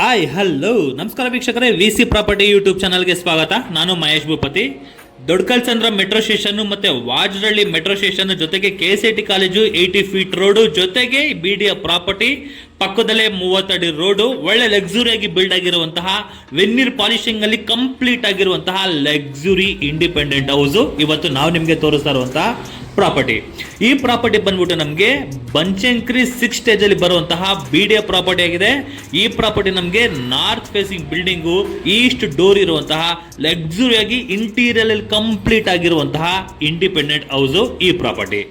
Hi hello ನಮಸ್ಕಾರ ವೀಕ್ಷಕರೇ, VC property YouTube ಚಾನಲ್ಗೆ ಸ್ವಾಗತ. ನಾನು ಮಹೇಶ್ ಭೂಪತಿ. ದೊಡ್ಡಕಲ್ಸಂದ್ರ ಮೆಟ್ರೋ ಸ್ಟೇಷನ್ ಮತ್ತೆ ವಾಜರಳ್ಳಿ ಮೆಟ್ರೋ ಸ್ಟೇಷನ್ ಜೊತೆಗೆ KCT ಕಾಲೇಜು 80 ಫೀಟ್ ರೋಡು ಜೊತೆಗೆ BDA ಪ್ರಾಪರ್ಟಿ ಪಕ್ಕದಲ್ಲೇ 30 ಅಡಿ ರೋಡು, ಒಳ್ಳೆ ಲಕ್ಸುರಿಯಾಗಿ ಬಿಲ್ಡ್ ಆಗಿರುವಂತಹ ವೆನ್ನೀರ್ ಪಾಲಿಶಿಂಗ್ ಅಲ್ಲಿ ಕಂಪ್ಲೀಟ್ ಆಗಿರುವಂತಹ ಲಕ್ಸುರಿ ಇಂಡಿಪೆಂಡೆಂಟ್ ಹೌಸ್ ಇವತ್ತು ನಾವು ನಿಮಗೆ ತೋರಿಸ್ತಾ ಇರುವಂತಹ ಪ್ರಾಪರ್ಟಿ. ಈ ಪ್ರಾಪರ್ಟಿ ಬಂದ್ಬಿಟ್ಟು ನಮಗೆ ಬಂಚಂಕ್ರಿ 6 ಸ್ಟೇಜ್ ಅಲ್ಲಿ ಬರುವಂತಹ BDA ಪ್ರಾಪರ್ಟಿ ಆಗಿದೆ. ಈ ಪ್ರಾಪರ್ಟಿ ನಮಗೆ north facing building, East door ಇರುವಂತಹ ಲಕ್ಸುರಿಯಾಗಿ ಇಂಟೀರಿಯರ್ ಅಲ್ಲಿ ಕಂಪ್ಲೀಟ್ ಆಗಿರುವಂತಹ ಇಂಡಿಪೆಂಡೆಂಟ್ ಹೌಸ್ ಈ ಪ್ರಾಪರ್ಟಿ.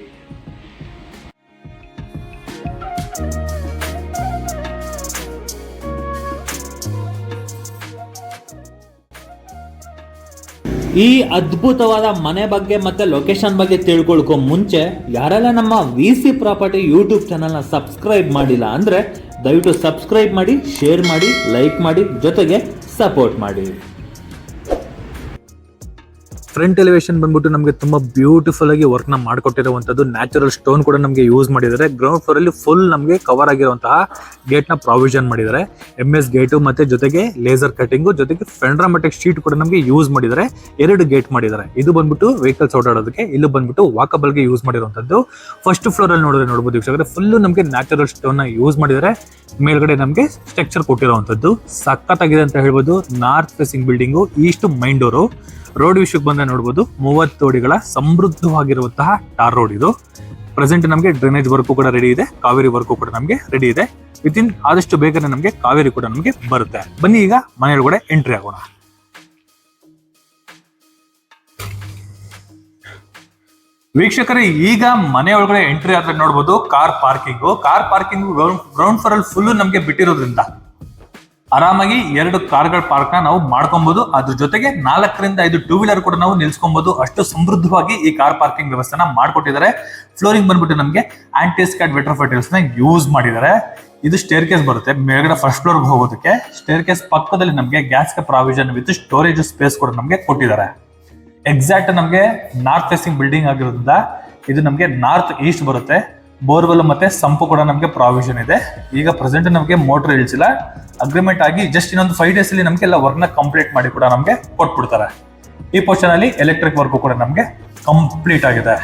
ಈ ಅದ್ಭುತವಾದ ಮನೆ ಬಗ್ಗೆ ಮತ್ತೆ ಲೊಕೇಶನ್ ಬಗ್ಗೆ ತಿಳ್ಕೊಳ್ಕೊ ಮುಂಚೆ ಯಾರೆಲ್ಲ ನಮ್ಮ ವಿ.ಸಿ ಪ್ರಾಪರ್ಟಿ ಯೂಟ್ಯೂಬ್ ಚಾನಲ್ನ ಸಬ್ಸ್ಕ್ರೈಬ್ ಮಾಡಿಲ್ಲ ಅಂದರೆ ದಯವಿಟ್ಟು ಸಬ್ಸ್ಕ್ರೈಬ್ ಮಾಡಿ, ಶೇರ್ ಮಾಡಿ, ಲೈಕ್ ಮಾಡಿ, ಜೊತೆಗೆ ಸಪೋರ್ಟ್ ಮಾಡಿ. ಫ್ರಂಟ್ ಎಲಿವೇಶನ್ ಬಂದ್ಬಿಟ್ಟು ನಮಗೆ ತುಂಬಾ ಬ್ಯೂಟಿಫುಲ್ ಆಗಿ ವರ್ಕ್ ನ ಮಾಡಿಕೊಟ್ಟಿರುವಂತದ್ದು. ನ್ಯಾಚುರಲ್ ಸ್ಟೋನ್ ಕೂಡ ನಮಗೆ ಯೂಸ್ ಮಾಡಿದ್ದಾರೆ. ಗ್ರೌಂಡ್ ಫ್ಲೋರ್ ಅಲ್ಲಿ ಫುಲ್ ನಮಗೆ ಕವರ್ ಆಗಿರುವಂತಹ ಗೇಟ್ ನ ಪ್ರಾವಿಷನ್ ಮಾಡಿದ್ದಾರೆ. MS ಗೇಟು ಮತ್ತೆ ಜೊತೆಗೆ ಲೇಸರ್ ಕಟಿಂಗು ಜೊತೆಗೆ ಫೆಂಡ್ರಾಮೆಟಿಕ್ ಶೀಟ್ ಕೂಡ ನಮಗೆ ಯೂಸ್ ಮಾಡಿದ್ದಾರೆ. 2 ಗೇಟ್ ಮಾಡಿದ್ದಾರೆ. ಇದು ಬಂದ್ಬಿಟ್ಟು ವೆಹಿಕಲ್ಸ್ ಓಡಾಡೋದಕ್ಕೆ, ಇಲ್ಲಿ ಬಂದ್ಬಿಟ್ಟು ವಾಕಬಲ್ ಗೆ ಯೂಸ್ ಮಾಡಿರುವಂತದ್ದು. ಫಸ್ಟ್ ಫ್ಲೋರ್ ಅಲ್ಲಿ ನೋಡಬಹುದು ವೀಕ್ಷಕರೇ, ಫುಲ್ ನಮಗೆ ನ್ಯಾಚುರಲ್ ಸ್ಟೋನ್ ನ ಯೂಸ್ ಮಾಡಿದ್ದಾರೆ. ಮೇಲ್ಗಡೆ ನಮಗೆ ಸ್ಟ್ರಕ್ಚರ್ ಕೊಟ್ಟಿರುವಂತದ್ದು ಸಖತ್ತಾಗಿದೆ ಅಂತ ಹೇಳ್ಬೋದು. North facing building, East main door. Road ವಿಷಯಕ್ಕೆ ಬಂದ್ರೆ ನೋಡಬಹುದು 30 ಅಡಿಗಳ ಸಮೃದ್ಧವಾಗಿರುವಂತಹ ಟಾರ್ ರೋಡ್ ಇದು. ಪ್ರೆಸೆಂಟ್ ನಮಗೆ ಡ್ರೈನೇಜ್ ವರ್ಕ್ ಕೂಡ ರೆಡಿ ಇದೆ, ಕಾವೇರಿ ವರ್ಕ್ ಕೂಡ ನಮಗೆ ರೆಡಿ ಇದೆ. ವಿತಿನ್ ಆದಷ್ಟು ಬೇಗನೆ ನಮಗೆ ಕಾವೇರಿ ಕೂಡ ನಮಗೆ ಬರುತ್ತೆ. ಬನ್ನಿ ಈಗ ಮನೆಯೊಳಗಡೆ ಎಂಟ್ರಿ ಆಗೋಣ. ವೀಕ್ಷಕರೇ, ಈಗ ಮನೆ ಒಳಗಡೆ ಎಂಟ್ರಿ ಆದ್ರೆ ನೋಡಬಹುದು ಕಾರ್ ಪಾರ್ಕಿಂಗ್ ಗ್ರೌಂಡ್ ಫ್ಲೋರ್ ಅಲ್ಲಿ ಫುಲ್ ನಮಗೆ ಬಿಟ್ಟಿರೋದ್ರಿಂದ ಆರಾಮಾಗಿ 2 ಕಾರ್ಗಳ ಪಾರ್ಕ್ ನಾವು ಮಾಡ್ಕೊಬಹುದು. ಅದ್ರ ಜೊತೆಗೆ 4 ರಿಂದ 5 ಟೂ ವೀಲರ್ ಕೂಡ ನಾವು ನಿಲ್ಸ್ಕೊಬಹುದು. ಅಷ್ಟು ಸಮೃದ್ಧವಾಗಿ ಈ ಕಾರ್ ಪಾರ್ಕಿಂಗ್ ವ್ಯವಸ್ಥೆನ ಮಾಡ್ಕೊಟ್ಟಿದ್ದಾರೆ. ಫ್ಲೋರಿಂಗ್ ಬಂದ್ಬಿಟ್ಟು ನಮಗೆ ಆಂಟಿಸ್ಕ್ಯಾಡ್ ವೆಟ್ರೋಫೈಟಲ್ಸ್ ನ ಯೂಸ್ ಮಾಡಿದ್ದಾರೆ. ಇದು ಸ್ಟೇರ್ ಕೇಸ್ ಬರುತ್ತೆ ಮೇಲ್ಗಡೆ ಫಸ್ಟ್ ಫ್ಲೋರ್ ಹೋಗೋದಕ್ಕೆ. ಸ್ಟೇರ್ ಕೇಸ್ ಪಕ್ಕದಲ್ಲಿ ನಮಗೆ gas provision with storage space ಕೂಡ ನಮಗೆ ಕೊಟ್ಟಿದ್ದಾರೆ. ಎಕ್ಸಾಕ್ಟ್ ನಮಗೆ ನಾರ್ತ್ ಫೇಸಿಂಗ್ ಬಿಲ್ಡಿಂಗ್ ಆಗಿರೋದ್ರಿಂದ ಇದು ನಮಗೆ ನಾರ್ತ್ ಈಸ್ಟ್ ಬರುತ್ತೆ. ಬೋರ್ವೆಲ್ ಮತ್ತೆ ಸಂಪು ಕೂಡ ನಮಗೆ ಪ್ರಾವಿಷನ್ ಇದೆ. ಈಗ ಪ್ರೆಸೆಂಟ್ ನಮಗೆ ಮೋಟರ್ ಇಳಿಸಿಲ್ಲ, ಅಗ್ರಿಮೆಂಟ್ ಆಗಿ ಜಸ್ಟ್ ಇನ್ನೊಂದು 5 ಡೇಸ್ ಅಲ್ಲಿ ನಮಗೆ ಎಲ್ಲ ವರ್ಕ್ ನ ಕಂಪ್ಲೀಟ್ ಮಾಡಿ ಕೂಡ ನಮಗೆ ಕೊಟ್ಬಿಡ್ತಾರೆ. ಈ ಪೋರ್ಷನ್ ಅಲ್ಲಿ ಎಲೆಕ್ಟ್ರಿಕ್ ವರ್ಕ್ ಕೂಡ ನಮಗೆ ಕಂಪ್ಲೀಟ್ ಆಗಿದೆ.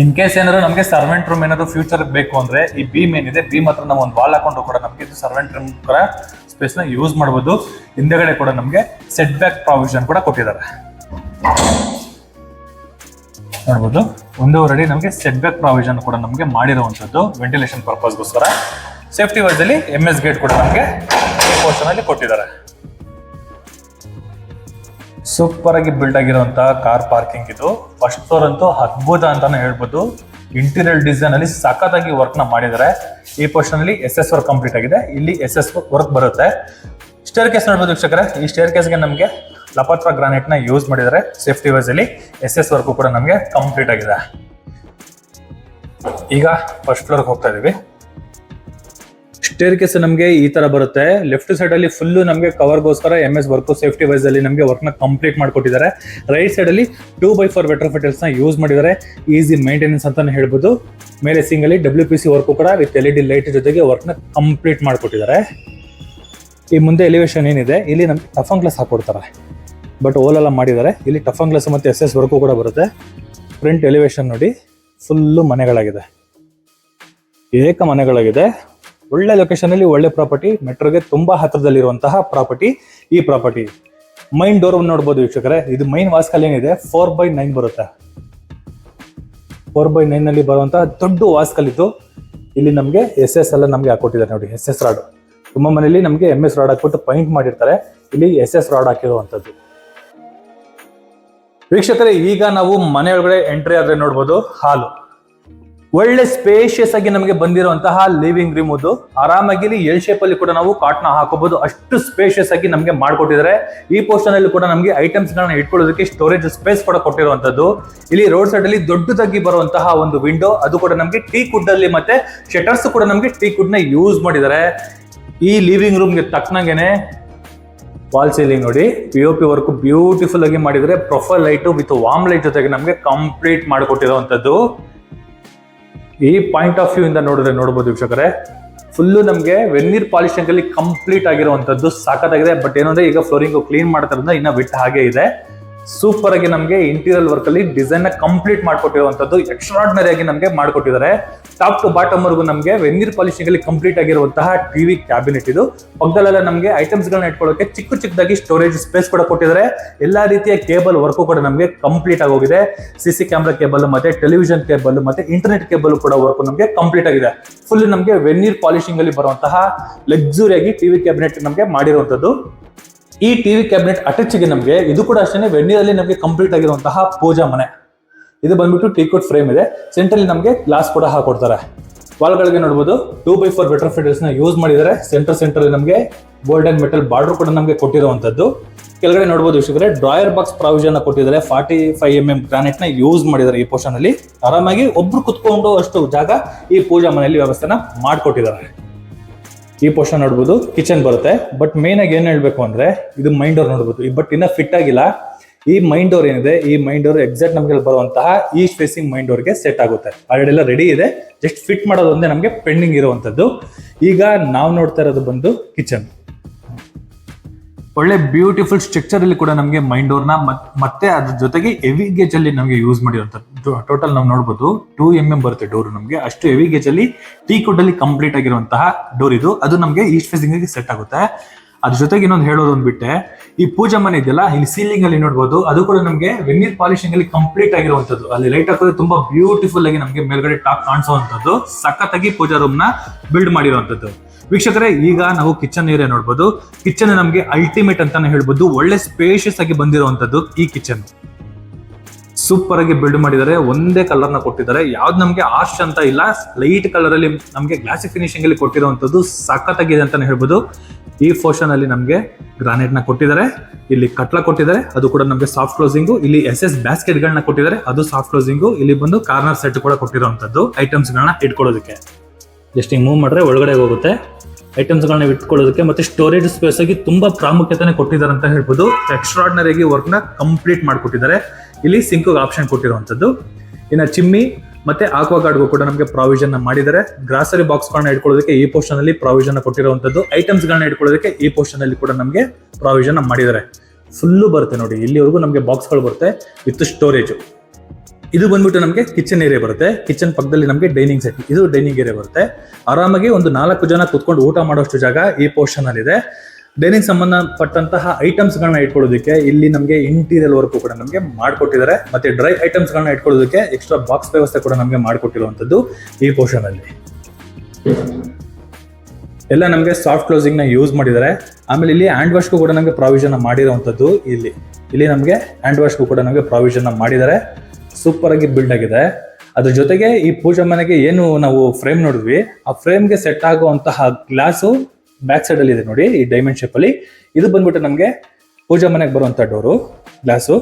ಇನ್ ಕೇಸ್ ಏನಾದ್ರು ನಮಗೆ ಸರ್ವೆಂಟ್ ರೂಮ್ ಏನಾದ್ರು ಫ್ಯೂಚರ್ ಬೇಕು ಅಂದ್ರೆ ಈ ಬೀಮ್ ಏನಿದೆ, ಬೀಮ್ ಹತ್ರ ನಾವು ಒಂದು ವಾಲ್ ಹಾಕೊಂಡು ಕೂಡ ನಮಗೆ ಇದು ಸರ್ವೆಂಟ್ ರೂಮ್ ಕೂಡ ಸ್ಪೇಸ್ ನ ಯೂಸ್ ಮಾಡಬಹುದು. ಹಿಂದೆಗಡೆ ಕೂಡ ನಮಗೆ ಸೆಟ್ ಬ್ಯಾಕ್ ಪ್ರಾವಿಷನ್ ಕೂಡ ಕೊಟ್ಟಿದ್ದಾರೆ. ನೋಡಬಹುದು 1.5 ಅಡಿ ನಮಗೆ ಸೆಟ್ ಬ್ಯಾಕ್ ಪ್ರಾವಿಷನ್ ಕೂಡ ನಮಗೆ ಮಾಡಿರುವಂತದ್ದು ವೆಂಟಿಲೇಷನ್ ಪರ್ಪಸ್ಗೋಸ್ಕರ. ಸೇಫ್ಟಿ ವೈಸ್ ಅಲ್ಲಿ MS ಗೇಟ್ ಕೂಡ ನಮಗೆ ಈ ಪೋರ್ಷನ್ ಅಲ್ಲಿ ಕೊಟ್ಟಿದ್ದಾರೆ. ಸೂಪರ್ ಆಗಿ ಬಿಲ್ಡ್ ಆಗಿರುವಂತಹ ಕಾರ್ ಪಾರ್ಕಿಂಗ್ ಇದು. ಫಸ್ಟ್ ಫ್ಲೋರ್ ಅಂತೂ ಅದ್ಭುತ ಅಂತಾನೆ ಹೇಳ್ಬೋದು. ಇಂಟೀರಿಯರ್ ಡಿಸೈನ್ ಅಲ್ಲಿ ಸಖತ್ತಾಗಿ ವರ್ಕ್ ನ ಮಾಡಿದ್ದಾರೆ. ಈ ಪೋರ್ಷನ್ ಅಲ್ಲಿ SS ವರ್ಕ್ ಕಂಪ್ಲೀಟ್ ಆಗಿದೆ. ಇಲ್ಲಿ SS ವರ್ಕ್ ಬರುತ್ತೆ. ಸ್ಟೇರ್ ಕೇಸ್ ನೋಡ್ಬೋದು ವೀಕ್ಷಕರೇ, ಈ ಸ್ಟೇರ್ ಕೇಸ್ಗೆ ನಮಗೆ ಲಪತ್ರ ಗ್ರಾನೈಟ್ ನ ಯೂಸ್ ಮಾಡಿದ್ದಾರೆ. ಸೇಫ್ಟಿ ವೈಸ್ ಅಲ್ಲಿ SS ವರ್ಕ್ ಕೂಡ ನಮಗೆ ಕಂಪ್ಲೀಟ್ ಆಗಿದೆ. ಈಗ ಫಸ್ಟ್ ಫ್ಲೋರ್ ಹೋಗ್ತಾ ಇದೀವಿ. ಸ್ಟೇರ್ ಕೇಸ್ ನಮಗೆ ಈ ತರ ಬರುತ್ತೆ. ಲೆಫ್ಟ್ ಸೈಡ್ ಅಲ್ಲಿ ಫುಲ್ ನಮಗೆ ಕವರ್ಗೋಸ್ಕರ MS ವರ್ಕ್ ಸೇಫ್ಟಿ ವೈಸ್ ಅಲ್ಲಿ ನಮಗೆ ವರ್ಕ್ ನ ಕಂಪ್ಲೀಟ್ ಮಾಡ್ಕೊಟ್ಟಿದ್ದಾರೆ. ರೈಟ್ ಸೈಡ್ ಅಲ್ಲಿ 2x4 ವೆಟ್ರೋಫೈಟಲ್ಸ್ ನ ಯೂಸ್ ಮಾಡಿದ್ದಾರೆ. ಈಸಿ ಮೇಂಟೆನೆನ್ಸ್ ಅಂತಾನೆ ಹೇಳ್ಬೋದು. ಮೇಲೆ ಸಿಂಗಲ್ WPC ವರ್ಕ್ ಕೂಡ ವಿತ್ LED ಲೈಟ್ ಜೊತೆಗೆ ವರ್ಕ್ ನ ಕಂಪ್ಲೀಟ್ ಮಾಡ್ಕೊಟ್ಟಿದ್ದಾರೆ. ಈ ಮುಂದೆ ಎಲಿವೇಶನ್ ಏನಿದೆ, ಇಲ್ಲಿ ನಮ್ಗೆ ಟಫನ್ ಗ್ಲಾಸ್ ಹಾಕೊಡ್ತಾರೆ, ಬಟ್ ಓಲೆಲ್ಲ ಮಾಡಿದ್ದಾರೆ. ಇಲ್ಲಿ ಟಫನ್ ಗ್ಲಾಸ್ ಮತ್ತೆ SS ವರ್ಕು ಕೂಡ ಬರುತ್ತೆ. ಫ್ರಂಟ್ ಎಲಿವೇಶನ್ ನೋಡಿ, ಫುಲ್ಲು ಮನೆಗಳಾಗಿದೆ, ಏಕ ಮನೆಗಳಾಗಿದೆ. ಒಳ್ಳೆ ಲೊಕೇಶನ್ ಅಲ್ಲಿ ಒಳ್ಳೆ ಪ್ರಾಪರ್ಟಿ, ಮೆಟ್ರೋಗೆ ತುಂಬಾ ಹತ್ರದಲ್ಲಿರುವಂತಹ ಪ್ರಾಪರ್ಟಿ ಈ ಪ್ರಾಪರ್ಟಿ. ಮೈನ್ ಡೋರ್ ನೋಡ್ಬೋದು ವೀಕ್ಷಕರೇ, ಇದು ಮೈನ್ ವಾಸ್ಕಲ್ ಏನಿದೆ 4x9 ಬರುತ್ತೆ. 4x9 ನಲ್ಲಿ ಬರುವಂತಹ ದೊಡ್ಡ ವಾಸ್ಕಲ್ ಇದು. ಇಲ್ಲಿ ನಮಗೆ SS ಎಲ್ಲ ನಮಗೆ ಹಾಕೊಟ್ಟಿದ್ದಾರೆ ನೋಡಿ, SS ರಾಡ್. ತುಂಬಾ ಮನೆಯಲ್ಲಿ ನಮಗೆ MS ರಾಡ್ ಹಾಕ್ಬಿಟ್ಟು ಪೈಂಟ್ ಮಾಡಿರ್ತಾರೆ, ಇಲ್ಲಿ SS ರಾಡ್ ಹಾಕಿರುವಂತದ್ದು. ವೀಕ್ಷಕರೇ, ಈಗ ನಾವು ಮನೆ ಒಳಗಡೆ ಎಂಟ್ರಿ ಆದ್ರೆ ನೋಡ್ಬೋದು ಹಾಲು. ಒಳ್ಳೆ ಸ್ಪೇಷಿಯಸ್ ಆಗಿ ನಮಗೆ ಬಂದಿರುವಂತಹ ಲಿವಿಂಗ್ ರೂಮ್ ಇದು. ಆರಾಮಾಗಿ ಇಲ್ಲಿ L ಶೇಪ್ ಅಲ್ಲಿ ಕೂಡ ನಾವು ಕಾಟ್ನ ಹಾಕೋಬಹುದು. ಅಷ್ಟು ಸ್ಪೇಷಿಯಸ್ ಆಗಿ ನಮಗೆ ಮಾಡ್ಕೊಟ್ಟಿದ್ದಾರೆ. ಈ ಪೋರ್ಷನ್ ಅಲ್ಲಿ ಕೂಡ ನಮಗೆ ಐಟಮ್ಸ್ ಗಳನ್ನ ಇಟ್ಕೊಳ್ಳೋದಕ್ಕೆ ಸ್ಟೋರೇಜ್ ಸ್ಪೇಸ್ ಕೂಡ ಕೊಟ್ಟಿರುವಂತದ್ದು. ಇಲ್ಲಿ ರೋಡ್ ಸೈಡ್ ಅಲ್ಲಿ ದೊಡ್ಡದಾಗಿ ಬರುವಂತಹ ಒಂದು ವಿಂಡೋ, ಅದು ಕೂಡ ನಮಗೆ ಟೀ ಕುಡ್ ಅಲ್ಲಿ ಮತ್ತೆ ಶಟರ್ಸ್ ಕೂಡ ನಮಗೆ ಟೀ ಕುಡ್ ನ ಯೂಸ್ ಮಾಡಿದ್ದಾರೆ. ಈ ಲಿವಿಂಗ್ ರೂಮ್ಗೆ ತಕ್ಕನಂಗೆನೆ ವಾಲ್ ಸೀಲಿಂಗ್ ನೋಡಿ, POP ವರ್ಕ್ ಬ್ಯೂಟಿಫುಲ್ ಆಗಿ ಮಾಡಿದರೆ. Profile light with warm light ಜೊತೆಗೆ ನಮಗೆ ಕಂಪ್ಲೀಟ್ ಮಾಡಿಕೊಟ್ಟಿರುವಂತದ್ದು. ಈ ಪಾಯಿಂಟ್ ಆಫ್ ವ್ಯೂ ಇಂದ ನೋಡಿದ್ರೆ ನೋಡಬಹುದು ವೀಕ್ಷಕರೇ, ಫುಲ್ಲು ನಮಗೆ ವೆನ್ನೀರ್ ಪಾಲಿಶಿಂಗ್ ಅಲ್ಲಿ ಕಂಪ್ಲೀಟ್ ಆಗಿರುವಂತದ್ದು ಸಾಕತ್ತಾಗಿದೆ. ಬಟ್ ಏನಂದ್ರೆ ಈಗ ಫ್ಲೋರಿಂಗ್ ಕ್ಲೀನ್ ಮಾಡ್ತಾರಿಂದ ಇನ್ನ ಬಿಟ್ಟು ಹಾಗೆ ಇದೆ. ಸೂಪರ್ ಆಗಿ ನಮಗೆ ಇಂಟೀರಿಯರ್ ವರ್ಕ್ ಅಲ್ಲಿ ಡಿಸೈನ್ ನ ಕಂಪ್ಲೀಟ್ ಮಾಡ್ಕೊಟ್ಟಿರುವಂತದ್ದು ಎಕ್ಸ್ಟ್ರಾರ್ಡಿನರಿ ಆಗಿ ನಮಗೆ ಮಾಡ್ಕೊಟ್ಟಿದ್ದಾರೆ. ಟಾಪ್ ಟು ಬಾಟಮ್ ವರೆಗೂ ನಮಗೆ ವೆನ್ನೀರ್ ಪಾಲಿಶಿಂಗ್ ಅಲ್ಲಿ ಕಂಪ್ಲೀಟ್ ಆಗಿರುವಂತಹ ಟಿವಿ ಕ್ಯಾಬಿನೆಟ್ ಇದು. ಪಕ್ಕದಲ್ಲೆಲ್ಲ ನಮಗೆ ಐಟಮ್ಸ್ ಗಳನ್ನ ಇಟ್ಕೊಳ್ಳೋಕೆ ಚಿಕ್ಕದಾಗಿ ಸ್ಟೋರೇಜ್ ಸ್ಪೇಸ್ ಕೂಡ ಕೊಟ್ಟಿದ್ದಾರೆ. ಎಲ್ಲಾ ರೀತಿಯ ಕೇಬಲ್ ವರ್ಕು ಕೂಡ ನಮಗೆ ಕಂಪ್ಲೀಟ್ ಆಗೋಗಿದೆ. ಸಿಸಿ ಕ್ಯಾಮ್ರಾ ಕೇಬಲ್ ಮತ್ತೆ ಟೆಲಿವಿಷನ್ ಕೇಬಲ್ ಮತ್ತೆ ಇಂಟರ್ನೆಟ್ ಕೇಬಲ್ ಕೂಡ ವರ್ಕ್ ನಮಗೆ ಕಂಪ್ಲೀಟ್ ಆಗಿದೆ. ಫುಲ್ ನಮಗೆ ವೆನ್ನೀರ್ ಪಾಲಿಶಿಂಗ್ ಅಲ್ಲಿ ಬರುವಂತಹ ಲಕ್ಸುರಿ ಆಗಿ ಟಿವಿ ಕ್ಯಾಬಿನೆಟ್ ನಮಗೆ ಮಾಡಿರುವಂತದ್ದು. ಈ ಟಿವಿ ಕ್ಯಾಬಿನೆಟ್ ಅಟ್ಯಾಚ್ಗೆ ನಮಗೆ ಇದು ಕೂಡ ಅಷ್ಟೇ ವೆನ್ನೀರ್ ಅಲ್ಲಿ ನಮಗೆ ಕಂಪ್ಲೀಟ್ ಆಗಿರುವಂತಹ ಪೂಜಾ ಮನೆ. ಇದು ಬಂದ್ಬಿಟ್ಟು ಟೀಕ್ವುಡ್ ಫ್ರೇಮ್ ಇದೆ. ಸೆಂಟ್ರಲ್ಲಿ ನಮಗೆ ಗ್ಲಾಸ್ ಕೂಡ ಹಾಕೊಡ್ತಾರೆ. ವಾಲ್ಗಳಿಗೆ ನೋಡಬಹುದು 2x4 ವೆಟ್ರೋಫಿಟರ್ಸ್ ನ ಯೂಸ್ ಮಾಡಿದ್ದಾರೆ. ಸೆಂಟರ್ ನಮಗೆ ಗೋಲ್ಡನ್ ಮೆಟಲ್ ಬಾರ್ಡರ್ ಕೂಡ ನಮಗೆ ಕೊಟ್ಟಿರುವಂತದ್ದು. ಕೆಳಗಡೆ ನೋಡಬಹುದು ವೀಕ್ಷಕರೇ, ಡ್ರಾಯರ್ ಬಾಕ್ಸ್ ಪ್ರಾವಿಷನ್ ಕೊಟ್ಟಿದ್ದಾರೆ. 45mm ಗ್ರಾನೈಟ್ ನ ಯೂಸ್ ಮಾಡಿದ್ದಾರೆ. ಈ ಪೋರ್ಷನ್ ಅಲ್ಲಿ ಆರಾಮಾಗಿ ಒಬ್ರು ಕುತ್ಕೊಂಡು ಅಷ್ಟು ಜಾಗ ಈ ಪೂಜಾ ಮನೆಯಲ್ಲಿ ವ್ಯವಸ್ಥೆನ ಮಾಡಿಕೊಟ್ಟಿದ್ದಾರೆ. ಈ ಪೋರ್ಷನ್ ನೋಡಬಹುದು ಕಿಚನ್ ಬರುತ್ತೆ. ಬಟ್ ಮೇನ್ ಆಗಿ ಏನ್ ಹೇಳ್ಬೇಕು ಅಂದ್ರೆ ಇದು ಮೈನ್ ಡೋರ್ ನೋಡಬಹುದು. ಬಟ್ ಇನ್ನ ಫಿಟ್ ಆಗಿಲ್ಲ. ಈ ಮೈನ್ ಡೋರ್ ಏನಿದೆ, ಈ ಮೈನ್ ಡೋರ್ ಎಕ್ಸಾಕ್ಟ್ ನಮಗೆ ಬರುವಂತಹ ಈಸ್ಟ್ ಫೇಸಿಂಗ್ ಮೈನ್ ಡೋರ್ಗೆ ಸೆಟ್ ಆಗುತ್ತೆ. ಆಲ್ರೆಡಿ ಎಲ್ಲ ರೆಡಿ ಇದೆ. ಜಸ್ಟ್ ಫಿಟ್ ಮಾಡೋದು ಒಂದೇ ನಮಗೆ ಪೆಂಡಿಂಗ್ ಇರುವಂತದ್ದು. ಈಗ ನಾವು ನೋಡ್ತಾ ಇರೋದು ಬಂದು ಕಿಚನ್. ಒಳ್ಳೆ ಬ್ಯೂಟಿಫುಲ್ ಸ್ಟ್ರಕ್ಚರ್ ಅಲ್ಲಿ ಕೂಡ ನಮಗೆ ಮೈನ್ ಡೋರ್ ನ ಮತ್ತೆ ಅದ್ರ ಜೊತೆಗೆ ಹೆವಿ ಗೇಜ್ ಅಲ್ಲಿ ನಮಗೆ ಯೂಸ್ ಮಾಡಿರುವಂತದ್ದು. ಟೋಟಲ್ ನಾವು ನೋಡಬಹುದು 2mm ಬರುತ್ತೆ ಡೋರ್. ನಮಗೆ ಅಷ್ಟು ಹೆವಿ ಗೇಜ್ ಅಲ್ಲಿ ಟೀಕ್ವುಡ್ ಅಲ್ಲಿ ಕಂಪ್ಲೀಟ್ ಆಗಿರುವಂತಹ ಡೋರ್ ಇದು. ಅದು ನಮಗೆ ಈಸ್ಟ್ ಫೇಸಿಂಗ್ ಸೆಟ್ ಆಗುತ್ತೆ. ಅದ್ರ ಜೊತೆಗೆ ಇನ್ನೊಂದು ಹೇಳೋದು ಅಂದ್ಬಿಟ್ಟೆ, ಈ ಪೂಜಾ ಮನೆ ಇದೆಯಲ್ಲ, ಇಲ್ಲಿ ಸೀಲಿಂಗ್ ಅಲ್ಲಿ ನೋಡಬಹುದು ಅದು ಕೂಡ ನಮಗೆ ವೆನ್ನೀರ್ ಪಾಲಿಶಿಂಗ್ ಅಲ್ಲಿ ಕಂಪ್ಲೀಟ್ ಆಗಿರುವಂತದ್ದು. ಅಲ್ಲಿ ಲೈಟ್ ಹಾಕೋದು ತುಂಬಾ ಬ್ಯೂಟಿಫುಲ್ ಆಗಿ ನಮಗೆ ಮೇಲ್ಗಡೆ ಟಾಪ್ ಕಾಣಿಸುವಂತದ್ದು. ಸಖತ್ತಾಗಿ ಪೂಜಾ ರೂಮ್ ನ ಬಿಲ್ಡ್ ಮಾಡಿರುವಂತದ್ದು. ವೀಕ್ಷಕರೇ, ಈಗ ನಾವು ಕಿಚನ್ ಏರಿಯಾ ನೋಡಬಹುದು. ಕಿಚನ್ ನಮಗೆ ಅಲ್ಟಿಮೇಟ್ ಅಂತಾನೆ ಹೇಳ್ಬೋದು. ಒಳ್ಳೆ ಸ್ಪೇಷಿಯಸ್ ಆಗಿ ಬಂದಿರುವಂತದ್ದು ಈ ಕಿಚನ್. ಸೂಪರ್ ಆಗಿ ಬಿಲ್ಡ್ ಮಾಡಿದ್ದಾರೆ. ಒಂದೇ ಕಲರ್ ನ ಕೊಟ್ಟಿದ್ದಾರೆ. ಯಾವ್ದು ನಮಗೆ ಆರ್ಶ್ ಅಂತ ಇಲ್ಲ, ಲೈಟ್ ಕಲರ್ ಅಲ್ಲಿ ನಮಗೆ ಗ್ಲಾಸಿ ಫಿನಿಶಿಂಗ್ ಅಲ್ಲಿ ಕೊಟ್ಟಿರುವಂತದ್ದು ಸಖತ್ತಾಗಿದೆ ಅಂತಾನೆ ಹೇಳ್ಬೋದು. ಈ ಪೋರ್ಷನ್ ಅಲ್ಲಿ ನಮಗೆ ಗ್ರಾನೈಟ್ ನ ಕೊಟ್ಟಿದ್ದಾರೆ. ಇಲ್ಲಿ ಕಟ್ಲ ಕೊಟ್ಟಿದ್ದಾರೆ, ಅದು ಕೂಡ ನಮಗೆ ಸಾಫ್ಟ್ ಕ್ಲೋಸಿಂಗು. ಇಲ್ಲಿ SS ಬ್ಯಾಸ್ಕೆಟ್ ಗಳನ್ನ ಕೊಟ್ಟಿದ್ದಾರೆ, ಅದು ಸಾಫ್ಟ್ ಕ್ಲೋಸಿಂಗು. ಇಲ್ಲಿ ಬಂದು ಕಾರ್ನರ್ ಸೆಟ್ ಕೂಡ ಕೊಟ್ಟಿರುವಂತದ್ದು ಐಟಮ್ಸ್ ಗಳನ್ನ ಇಟ್ಕೊಳ್ಳೋದಕ್ಕೆ. ಜಸ್ಟ್ ಹಿಂಗ್ ಮೂವ್ ಮಾಡ್ರೆ ಒಳಗಡೆ ಹೋಗುತ್ತೆ. ಐಟಮ್ಸ್ ಗಳನ್ನ ಇಟ್ಕೊಳ್ಳೋದಕ್ಕೆ ಮತ್ತೆ ಸ್ಟೋರೇಜ್ ಸ್ಪೇಸ್ ಆಗಿ ತುಂಬಾ ಪ್ರಾಮುಖ್ಯತೆ ಕೊಟ್ಟಿದ್ದಾರೆ ಅಂತ ಹೇಳ್ಬೋದು. ಎಕ್ಸ್ಟ್ರಾರ್ಡಿನರಿ ಆಗಿ ವರ್ಕ್ ನ ಕಂಪ್ಲೀಟ್ ಮಾಡಿಕೊಟ್ಟಿದ್ದಾರೆ. ಇಲ್ಲಿ ಸಿಂಕ್ ಆಪ್ಷನ್ ಕೊಟ್ಟಿರುವಂತದ್ದು. ಇನ್ನು ಚಿಮ್ಮಿ ಮತ್ತೆ ಆಕ್ವಾ ಗಾರ್ಡ್ಗೂ ಕೂಡ ನಮಗೆ ಪ್ರಾವಿಷನ್ ಮಾಡಿದ್ದಾರೆ. ಗ್ರಾಸರಿ ಬಾಕ್ಸ್ ಗಳನ್ನ ಇಟ್ಕೊಳ್ಳೋದಕ್ಕೆ ಈ ಪೋರ್ಷನ್ ಅಲ್ಲಿ ಪ್ರಾವಿಷನ್ ಕೊಟ್ಟಿರುವಂತದ್ದು. ಐಟಮ್ಸ್ ಗಳನ್ನ ಇಟ್ಕೊಳ್ಳೋದಕ್ಕೆ ಈ ಪೋರ್ಷನ್ ಅಲ್ಲಿ ಕೂಡ ನಮಗೆ ಪ್ರಾವಿಷನ್ ಮಾಡಿದ್ದಾರೆ. ಫುಲ್ಲು ಬರುತ್ತೆ ನೋಡಿ, ಇಲ್ಲಿವರೆಗೂ ನಮಗೆ ಬಾಕ್ಸ್ ಗಳು ಬರುತ್ತೆ ವಿತ್ ಸ್ಟೋರೇಜ್. ಇದು ಬಂದ್ಬಿಟ್ಟು ನಮಗೆ ಕಿಚನ್ ಏರಿಯಾ ಬರುತ್ತೆ. ಕಿಚನ್ ಪಕ್ಕದಲ್ಲಿ ನಮಗೆ ಡೈನಿಂಗ್ ಸೆಟ್, ಇದು ಡೈನಿಂಗ್ ಏರಿಯಾ ಬರುತ್ತೆ. ಆರಾಮಾಗಿ ಒಂದು 4 ಜನ ಕುತ್ಕೊಂಡು ಊಟ ಮಾಡೋಷ್ಟು ಜಾಗ ಈ ಪೋರ್ಷನ್ ಅಲ್ಲಿ ಇದೆ. ಡೈನಿಂಗ್ ಸಂಬಂಧಪಟ್ಟಂತಹ ಐಟಮ್ಸ್ ಗಳನ್ನ ಇಟ್ಕೊಳ್ಳೋದಕ್ಕೆ ಇಲ್ಲಿ ನಮಗೆ ಇಂಟೀರಿಯರ್ ವರ್ಕ್ ಕೂಡ ನಮಗೆ ಮಾಡಿಕೊಟ್ಟಿದ್ದಾರೆ. ಮತ್ತೆ ಡ್ರೈ ಐಟಮ್ಸ್ ಗಳನ್ನ ಇಟ್ಕೊಳ್ಳೋದಕ್ಕೆ ಎಕ್ಸ್ಟ್ರಾ ಬಾಕ್ಸ್ ವ್ಯವಸ್ಥೆ ಕೂಡ ನಮಗೆ ಮಾಡಿಕೊಟ್ಟಿರುವಂತದ್ದು ಈ ಪೋರ್ಷನ್ ಅಲ್ಲಿ. ಎಲ್ಲ ನಮಗೆ ಸಾಫ್ಟ್ ಕ್ಲೋಸಿಂಗ್ ನ ಯೂಸ್ ಮಾಡಿದ್ದಾರೆ. ಆಮೇಲೆ ಇಲ್ಲಿ ಹ್ಯಾಂಡ್ ವಾಶ್ಗೂ ಕೂಡ ನಮಗೆ ಪ್ರಾವಿಷನ್ ಮಾಡಿರುವಂತದ್ದು. ಇಲ್ಲಿ ನಮಗೆ ಹ್ಯಾಂಡ್ ವಾಶ್ಗೂ ಕೂಡ ನಮಗೆ ಪ್ರಾವಿಷನ್ ಮಾಡಿದ್ದಾರೆ. ಸೂಪರ್ ಆಗಿ ಬಿಲ್ಡ್ ಆಗಿದೆ. ಅದ್ರ ಜೊತೆಗೆ ಈ ಪೂಜಾ ಮನೆಗೆ ಏನು ನಾವು ಫ್ರೇಮ್ ನೋಡಿದ್ವಿ, ಆ ಫ್ರೇಮ್ಗೆ ಸೆಟ್ ಆಗುವಂತಹ ಗ್ಲಾಸು ಬ್ಯಾಕ್ ಸೈಡ್ ಅಲ್ಲಿ ಇದೆ ನೋಡಿ, ಈ ಡೈಮಂಡ್ ಶೇಪ್ ಅಲ್ಲಿ. ಇದು ಬಂದ್ಬಿಟ್ಟು ನಮಗೆ ಪೂಜಾ ಮನೆಗೆ ಬರುವಂತ ಡೋರು ಗ್ಲಾಸು.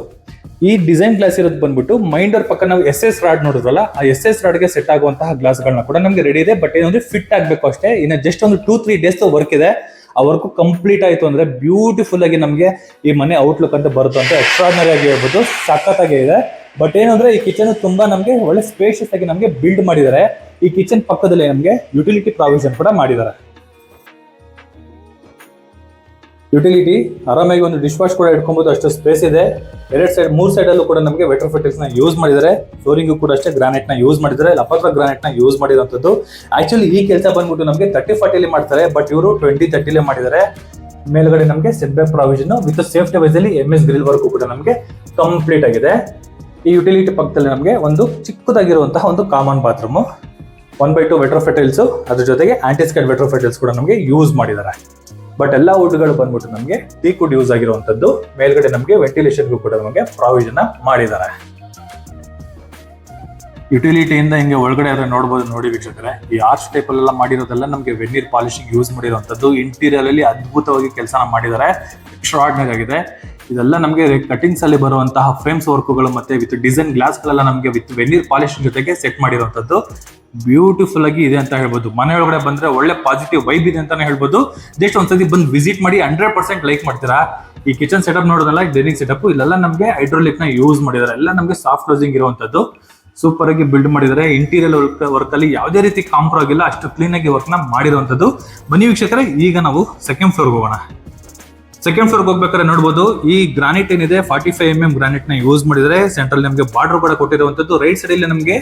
ಈ ಡಿಸೈನ್ ಗ್ಲಾಸ್ ಇರೋದು ಬಂದ್ಬಿಟ್ಟು ಮೈನ್ ಡೋರ್ ಪಕ್ಕ ನಾವು SS ರಾಡ್ ನೋಡಿದ್ರಲ್ಲ, ಆ SS ರಾಡ್ಗೆ ಸೆಟ್ ಆಗುವಂತಹ ಗ್ಲಾಸ್ ಗಳನ್ನ ಕೂಡ ನಮಗೆ ರೆಡಿ ಇದೆ. ಬಟ್ ಏನಂದ್ರೆ ಫಿಟ್ ಆಗ್ಬೇಕು ಅಷ್ಟೇ. ಇನ್ನು ಜಸ್ಟ್ ಒಂದು 2-3 ಡೇಸ್ ವರ್ಕ್ ಇದೆ. ಆ ವರ್ಕ್ ಕಂಪ್ಲೀಟ್ ಆಯ್ತು ಅಂದ್ರೆ ಬ್ಯೂಟಿಫುಲ್ ಆಗಿ ನಮಗೆ ಈ ಮನೆ ಔಟ್ಲುಕ್ ಅಂತ ಬರುತ್ತೆ ಅಂತ ಎಕ್ಸ್ಟ್ರಾರ್ಡಿನರಿ ಆಗಿ ಹೇಳ್ಬೋದು. ಸಖತ್ತಾಗಿ ಇದೆ. ಬಟ್ ಏನಂದ್ರೆ ಈ ಕಿಚನ್ ತುಂಬಾ ನಮಗೆ ಒಳ್ಳೆ ಸ್ಪೇಷಿಯಸ್ ಆಗಿ ನಮಗೆ ಬಿಲ್ಡ್ ಮಾಡಿದ್ದಾರೆ. ಈ ಕಿಚನ್ ಪಕ್ಕದಲ್ಲಿ ನಮಗೆ ಯುಟಿಲಿಟಿ ಪ್ರಾವಿಷನ್ ಕೂಡ ಮಾಡಿದ್ದಾರೆ. ಯುಟಿಲಿಟಿ ಆರಾಮಾಗಿ ಒಂದು ಡಿಶ್ ವಾಶ್ ಕೂಡ ಇಟ್ಕೊಬಹುದು, ಅಷ್ಟು ಸ್ಪೇಸ್ ಇದೆ. 3 ಸೈಡ್ ಅಲ್ಲೂ ಕೂಡ ನಮಗೆ ವೆಟ್ರೋಫಿಟರ್ಸ್ ನ ಯೂಸ್ ಮಾಡಿದ್ದಾರೆ. ಫ್ಲೋರಿಂಗ್ ಕೂಡ ಅಷ್ಟೇ ಗ್ರಾನೈಟ್ ನ ಯೂಸ್ ಮಾಡಿದ್ದಾರೆ. ಲಪತ್ರ ಗ್ರಾನೈಟ್ ನ ಯೂಸ್ ಮಾಡಿರುವಂತದ್ದು. ಆಕ್ಚುಲಿ ಈ ಕೆಲಸ ಬಂದ್ಬಿಟ್ಟು ನಮಗೆ 30-40 ಮಾಡ್ತಾರೆ, ಬಟ್ ಇವರು 20-30 ಮಾಡಿದ್ದಾರೆ. ಮೇಲ್ಗಡೆ ನಮಗೆ set back provision with safety wise ಅಲ್ಲಿ MS ಗ್ರಿಲ್ ವರ್ಕ್ ಕೂಡ ನಮಗೆ ಕಂಪ್ಲೀಟ್ ಆಗಿದೆ. ಈ ಯುಟಿಲಿಟಿ ಪಕ್ಕದಲ್ಲಿ ನಮಗೆ ಒಂದು ಚಿಕ್ಕದಾಗಿರುವಂತಹ ಒಂದು ಕಾಮನ್ ಬಾತ್ರೂಮ್, 1/2 ವೆಟ್ರೋಫಿಟೈಲ್ಸ್, ಅದ್ರ ಜೊತೆಗೆ ಆಂಟಿಸ್ಕೇಡ್ ವೆಟ್ರೋಫಿಟೈಲ್ಸ್ ಕೂಡ ನಮಗೆ ಯೂಸ್ ಮಾಡಿದ್ದಾರೆ. ಬಟ್ ಎಲ್ಲ ವುಡ್ಗಳು ಬಂದ್ಬಿಟ್ಟು ನಮಗೆ ಟೀಕ್ವುಡ್ ಯೂಸ್ ಆಗಿರುವಂತದ್ದು. ಮೇಲ್ಗಡೆ ನಮಗೆ ವೆಂಟಿಲೇಷನ್ಗೂ ಕೂಡ ನಮಗೆ ಪ್ರಾವಿಷನ್ ಮಾಡಿದ್ದಾರೆ. ಯುಟಿಲಿಟಿಯಿಂದ ಹಿಂಗೆ ಒಳಗಡೆ ಆದ್ರೆ ನೋಡ್ಬೋದು ನೋಡಿ ವೀಕ್ಷಕರೇ, ಈ ಆರ್ಚ್ ಟೈಪ್ ಅಲ್ಲೆಲ್ಲ ಮಾಡಿರೋದೆಲ್ಲ ನಮಗೆ ವೆನ್ನೀರ್ ಪಾಲಿಶಿಂಗ್ ಯೂಸ್ ಮಾಡಿರುವಂತದ್ದು. ಇಂಟೀರಿಯರ್ ಅಲ್ಲಿ ಅದ್ಭುತವಾಗಿ ಕೆಲಸ ಮಾಡಿದ್ದಾರೆ. ಎಕ್ಸ್ಟ್ರಾರ್ಡಿನರಿ ಆಗಿದೆ. ಇದೆಲ್ಲ ನಮಗೆ ಕಟಿಂಗ್ಸ್ ಅಲ್ಲಿ ಬರುವಂತಹ ಫ್ರೇಮ್ಸ್ ವರ್ಕ್ಗಳು ಮತ್ತೆ ವಿತ್ ಡಿಸೈನ್ ಗ್ಲಾಸ್ ಗಳೆಲ್ಲ ನಮಗೆ ವಿತ್ ವೆನ್ನೀರ್ ಪಾಲಿಶಿಂಗ್ ಜೊತೆಗೆ ಸೆಟ್ ಮಾಡಿರುವಂತದ್ದು. ಬ್ಯೂಟಿಫುಲ್ ಆಗಿ ಇದೆ ಅಂತ ಹೇಳ್ಬೋದು. ಮನೆ ಒಳಗಡೆ ಬಂದ್ರೆ ಒಳ್ಳೆ ಪಾಸಿಟಿವ್ ವೈಬ್ ಇದೆ ಅಂತಾನೆ ಹೇಳ್ಬೋದು. ಜಸ್ಟ್ ಒಂದ್ಸತಿ ಬಂದು ವಿಸಿಟ್ ಮಾಡಿ 100% ಲೈಕ್ ಮಾಡ್ತೀರಾ. ಈ ಕಿಚನ್ ಸೆಟಪ್ ನೋಡೋದಲ್ಲ, ಡೈನಿಂಗ್ ಸೆಟಪ್, ಇಲ್ಲೆಲ್ಲ ನಮಗೆ ಹೈಡ್ರೋಲಿಕ್ ನ ಯೂಸ್ ಮಾಡಿದ್ದಾರೆ. ಎಲ್ಲ ನಮಗೆ ಸಾಫ್ಟ್ ಕ್ಲೋಸಿಂಗ್ ಇರುವಂತದ್ದು. ಸೂಪರ್ ಆಗಿ ಬಿಲ್ಡ್ ಮಾಡಿದ್ದಾರೆ. ಇಂಟೀರಿಯರ್ ವರ್ಕ್ ಅಲ್ಲಿ ಯಾವುದೇ ರೀತಿ ಕಾಂಪ್ರೋ ಆಗಿಲ್ಲ, ಅಷ್ಟು ಕ್ಲೀನ್ ಆಗಿ ವರ್ಕ್ ನ ಮಾಡಿರುವಂತದ್ದು. ಬನ್ನಿ ವೀಕ್ಷಕರೇ, ಈಗ ನಾವು ಸೆಕೆಂಡ್ ಫ್ಲೋರ್ ಹೋಗೋಣ. ಸೆಕೆಂಡ್ ಫ್ಲೋರ್ ಹೋಗ್ಬೇಕಾದ್ರೆ ನೋಡಬಹುದು, ಈ ಗ್ರಾನೈಟ್ ಏನಿದೆ 45mm ಗ್ರಾನೈಟ್ ನ ಯೂಸ್ ಮಾಡಿದರೆ. ಸೆಂಟ್ರಲ್ ನಮಗೆ ಬಾರ್ಡರ್ ಕೂಡ ಕೊಟ್ಟಿರುವಂತದ್ದು. ರೈಟ್ ಸೈಡ್ ಅಲ್ಲಿ ನಮಗೆ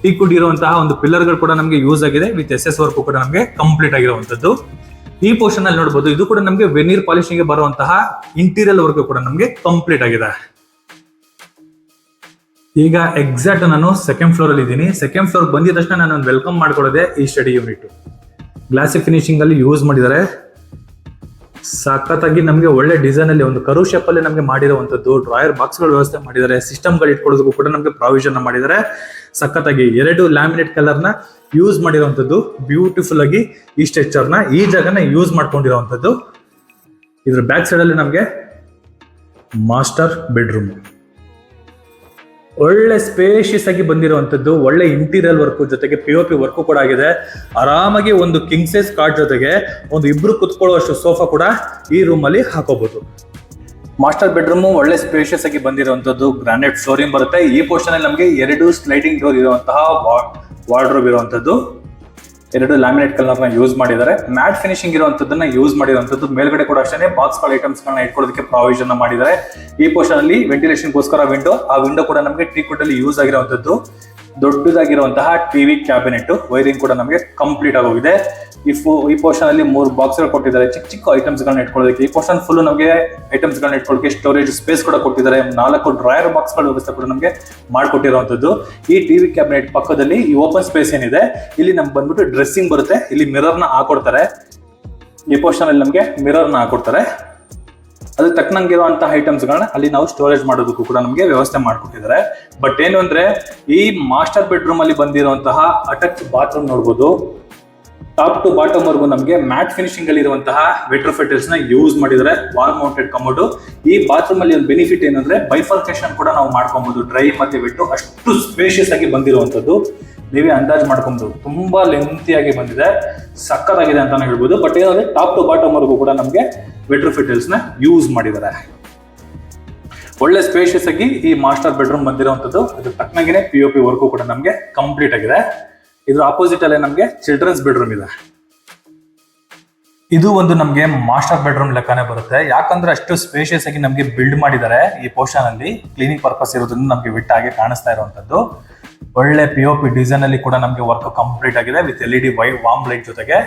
ಟೀಕುಡ್ ಇರುವಂತಹ ಒಂದು ಪಿಲ್ಲರ್ ಗಳು ಕೂಡ ನಮಗೆ ಯೂಸ್ ಆಗಿದೆ. ವಿತ್ SS ವರ್ಕ್ ಕೂಡ ನಮಗೆ ಕಂಪ್ಲೀಟ್ ಆಗಿರುವಂತದ್ದು. ಈ ಪೋರ್ಷನ್ ಅಲ್ಲಿ ನೋಡಬಹುದು, ಇದು ಕೂಡ ನಮಗೆ ವೆನೀರ್ ಪಾಲಿಶಿಂಗ್ ಗೆ ಬರುವಂತಹ ಇಂಟೀರಿಯರ್ ವರ್ಕ್ ಕೂಡ ನಮಗೆ ಕಂಪ್ಲೀಟ್ ಆಗಿದೆ. ಈಗ ಎಕ್ಸಾಕ್ಟ್ ನಾನು ಸೆಕೆಂಡ್ ಫ್ಲೋರ್ ಅಲ್ಲಿ ಇದ್ದೀನಿ. ಸೆಕೆಂಡ್ ಫ್ಲೋರ್ ಬಂದಿದ ತಕ್ಷಣ ನಾನು ವೆಲ್ಕಮ್ ಮಾಡ್ಕೊಳ್ಳೋದೆ ಈ ಸ್ಟಡಿ ಯೂನಿಟ್. ಗ್ಲಾಸಿ ಫಿನಿಶಿಂಗ್ ಅಲ್ಲಿ ಯೂಸ್ ಮಾಡಿದ್ದಾರೆ. ಸಖತ್ತಾಗಿ ನಮಗೆ ಒಳ್ಳೆ ಡಿಸೈನ್ ಅಲ್ಲಿ ಒಂದು ಕರು ಶೇಪ್ ಅಲ್ಲಿ ನಮಗೆ ಮಾಡಿರುವಂತದ್ದು. ಡ್ರಾಯರ್ ಬಾಕ್ಸ್ ಗಳ ವ್ಯವಸ್ಥೆ ಮಾಡಿದ್ದಾರೆ. ಸಿಸ್ಟಮ್ ಗಳು ಇಟ್ಕೊಳ್ಳೋದಕ್ಕೂ ಕೂಡ ನಮಗೆ ಪ್ರಾವಿಷನ್ ಮಾಡಿದ್ದಾರೆ. ಸಖತ್ತಾಗಿ 2 ಲ್ಯಾಮಿನೇಟ್ ಕಲರ್ ನ ಯೂಸ್ ಮಾಡಿರುವಂತದ್ದು. ಬ್ಯೂಟಿಫುಲ್ ಆಗಿ ಈ ಸ್ಟ್ರಕ್ಚರ್ ನ ಈ ಜಾಗನ ಯೂಸ್ ಮಾಡ್ಕೊಂಡಿರುವಂತದ್ದು. ಇದ್ರ ಬ್ಯಾಕ್ ಸೈಡ್ ಅಲ್ಲಿ ನಮಗೆ ಮಾಸ್ಟರ್ ಬೆಡ್ರೂಮ್, ಒಳ್ಳೆ ಸ್ಪೇಷಿಯಸ್ ಆಗಿ ಬಂದಿರುವಂತದ್ದು. ಒಳ್ಳೆ ಇಂಟೀರಿಯರ್ ವರ್ಕ್ ಜೊತೆಗೆ POP ವರ್ಕ್ ಕೂಡ ಆಗಿದೆ. ಆರಾಮಾಗಿ ಒಂದು ಕಿಂಗ್ ಸೈಜ್ ಕಾಟ್ ಜೊತೆಗೆ ಒಂದು ಇಬ್ರು ಕುತ್ಕೊಳ್ಳುವಷ್ಟು ಸೋಫಾ ಕೂಡ ಈ ರೂಮ್ ಅಲ್ಲಿ ಹಾಕೋಬಹುದು. ಮಾಸ್ಟರ್ ಬೆಡ್ರೂಮ್ ಒಳ್ಳೆ ಸ್ಪೇಷಿಯಸ್ ಆಗಿ ಬಂದಿರುವಂತದ್ದು. ಗ್ರಾನೈಟ್ ಫ್ಲೋರಿಂಗ್ ಬರುತ್ತೆ. ಈ ಪೋರ್ಷನ್ ಅಲ್ಲಿ ನಮಗೆ 2 ಸ್ಲೈಡಿಂಗ್ ಡೋರ್ ಇರುವಂತಹ ವಾರ್ಡ್ರೋಬ್ ಇರುವಂತದ್ದು. 2 ಲ್ಯಾಮಿನೇಟ್ ಕಲರ್ ನ ಯೂಸ್ ಮಾಡಿದ್ದಾರೆ. ಮ್ಯಾಟ್ ಫಿನಿಶಿಂಗ್ ಇರುವಂತದ್ದನ್ನ ಯೂಸ್ ಮಾಡಿರುವಂತದ್ದು. ಮೇಲ್ಗಡೆ ಕೂಡ ಅಷ್ಟೇ ಬಾಕ್ಸ್ ಗಳ ಐಟಮ್ಸ್ ಗಳನ್ನ ಇಟ್ಕೊಳ್ಳೋದಕ್ಕೆ ಪ್ರಾವಿಷನ್ ಮಾಡಿದ್ದಾರೆ. ಈ ಪೋರ್ಷನ್ ಅಲ್ಲಿ ವೆಂಟಿಲೇಷನ್ ಗೋಸ್ಕರ ವಿಂಡೋ, ಆ ವಿಂಡೋ ಕೂಡ ನಮಗೆ ಟೀಕ್ವುಡ್ ಅಲ್ಲಿ ಯೂಸ್ ಆಗಿರುವಂತದ್ದು. ದೊಡ್ಡದಾಗಿರುವಂತಹ ಟಿವಿ ಕ್ಯಾಬಿನೆಟ್, ವೈರಿಂಗ್ ಕೂಡ ನಮಗೆ ಕಂಪ್ಲೀಟ್ ಆಗೋಗಿದೆ. ಈ ಪೋರ್ಷನ್ ಅಲ್ಲಿ 3 ಬಾಕ್ಸ್ ಗಳು ಕೊಟ್ಟಿದ್ದಾರೆ ಚಿಕ್ಕ ಚಿಕ್ಕ ಐಟಮ್ಸ್ ಗಳನ್ನ ಇಟ್ಕೊಳ್ಳೋದಕ್ಕೆ. ಈ ಪೋರ್ಷನ್ ಫುಲ್ ನಮಗೆ ಐಟಮ್ಸ್ ಗಳನ್ನ ಇಟ್ಕೊಳ್ಳೋಕೆ ಸ್ಟೋರೇಜ್ ಸ್ಪೇಸ್ ಕೂಡ ಕೊಟ್ಟಿದ್ದಾರೆ. 4 ಡ್ರಾಯರ್ ಬಾಕ್ಸ್ ಗಳ ವ್ಯವಸ್ಥೆ ಕೂಡ ನಮಗೆ ಮಾಡಿಕೊಟ್ಟಿರುವಂತದ್ದು. ಈ ಟಿವಿ ಕ್ಯಾಬಿನೆಟ್ ಪಕ್ಕದಲ್ಲಿ ಈ ಓಪನ್ ಸ್ಪೇಸ್ ಏನಿದೆ, ಇಲ್ಲಿ ನಮ್ಗೆ ಬಂದ್ಬಿಟ್ಟು ಡ್ರೆಸ್ಸಿಂಗ್ ಬರುತ್ತೆ. ಇಲ್ಲಿ ಮಿರರ್ ನ ಹಾಕೊಡ್ತಾರೆ. ಈ ಪೋರ್ಷನ್ ಅಲ್ಲಿ ನಮಗೆ ಮಿರರ್ ನ ಹಾಕೊಡ್ತಾರೆ. ಅದಕ್ಕೆ ತಕ್ಕನಂಗಿರುವಂತಹ ಐಟಮ್ಸ್ ಗಳನ್ನ ಅಲ್ಲಿ ನಾವು ಸ್ಟೋರೇಜ್ ಮಾಡೋದಕ್ಕೂ ಕೂಡ ನಮಗೆ ವ್ಯವಸ್ಥೆ ಮಾಡಿಕೊಟ್ಟಿದ್ದಾರೆ. ಬಟ್ ಏನು ಅಂದ್ರೆ, ಈ ಮಾಸ್ಟರ್ ಬೆಡ್ರೂಮ್ ಅಲ್ಲಿ ಬಂದಿರುವಂತಹ ಅಟ್ಯಾಚ್ ಬಾತ್ರೂಮ್ ನೋಡಬಹುದು. ಟಾಪ್ ಟು ಬಾಟಮ್ ವರ್ಗು ನಮಗೆ ಮ್ಯಾಟ್ ಫಿನಿಶಿಂಗ್ ಅಲ್ಲಿ ಇರುವಂತಹ ವೆಟ್ರೋಫಿಟರ್ಸ್ ನ ಯೂಸ್ ಮಾಡಿದರೆ. Wall mounted commode. ಈ ಬಾತ್ರೂಮ್ ಅಲ್ಲಿ ಒಂದು ಬೆನಿಫಿಟ್ ಏನಂದ್ರೆ, ಬೈಫರ್ಕೇಶನ್ ಕೂಡ ನಾವು ಮಾಡ್ಕೊಬಹುದು. ಡ್ರೈ ಮತ್ತೆ ವೆಟ್ಟು ಅಷ್ಟು ಸ್ಪೇಷಿಯಸ್ ಆಗಿ ಬಂದಿರುವಂತದ್ದು. ನೀವೇ ಅಂದಾಜ್ ಮಾಡ್ಕೊಬಹುದು. ತುಂಬಾ ಲೆಂತಿ ಆಗಿ ಬಂದಿದೆ, ಸಕ್ಕತ್ತಾಗಿದೆ ಅಂತಾನೆ ಹೇಳ್ಬೋದು. ಬಟ್ ಏನಂದ್ರೆ, ಟಾಪ್ ಟು ಬಾಟಮ್ ವರ್ಗು ಕೂಡ ನಮಗೆ ವೆಟ್ರೋಫಿಟರ್ಸ್ ನ ಯೂಸ್ ಮಾಡಿದ್ದಾರೆ. ಒಳ್ಳೆ ಸ್ಪೇಷಿಯಸ್ ಆಗಿ ಈ ಮಾಸ್ಟರ್ ಬೆಡ್ರೂಮ್ ಬಂದಿರುವಂತದ್ದು. ಅದ್ರ ತಕ್ಕನಾಗಿನೇ POP ವರ್ಕು ಕೂಡ ನಮಗೆ ಕಂಪ್ಲೀಟ್ ಆಗಿದೆ. ಇದ್ರ ಆಪೋಸಿಟ್ ಅಲ್ಲೇ ನಮಗೆ ಚಿಲ್ಡ್ರನ್ಸ್ ಬೆಡ್ರೂಮ್ ಇದೆ. ಇದು ಒಂದು ನಮಗೆ ಮಾಸ್ಟರ್ ಬೆಡ್ರೂಮ್ ಲೆಕ್ಕನೇ ಬರುತ್ತೆ. ಯಾಕಂದ್ರೆ ಅಷ್ಟು ಸ್ಪೇಷಿಯಸ್ ಆಗಿ ನಮಗೆ ಬಿಲ್ಡ್ ಮಾಡಿದ್ದಾರೆ. ಈ ಪೋರ್ಷನ್ ಅಲ್ಲಿ ಕ್ಲೀನಿಂಗ್ ಪರ್ಪಸ್ ಇರೋದ್ರಿಂದ ನಮಗೆ ವಿಟ್ ಆಗಿ ಕಾಣಿಸ್ತಾ ಇರುವಂತದ್ದು. ಒಳ್ಳೆ POP ಡಿಸೈನ್ ಅಲ್ಲಿ ಕೂಡ ನಮಗೆ ವರ್ಕ್ ಕಂಪ್ಲೀಟ್ ಆಗಿದೆ. ವಿತ್ LED ವಾರ್ಮ್ ಲೈಟ್ ಜೊತೆಗೆ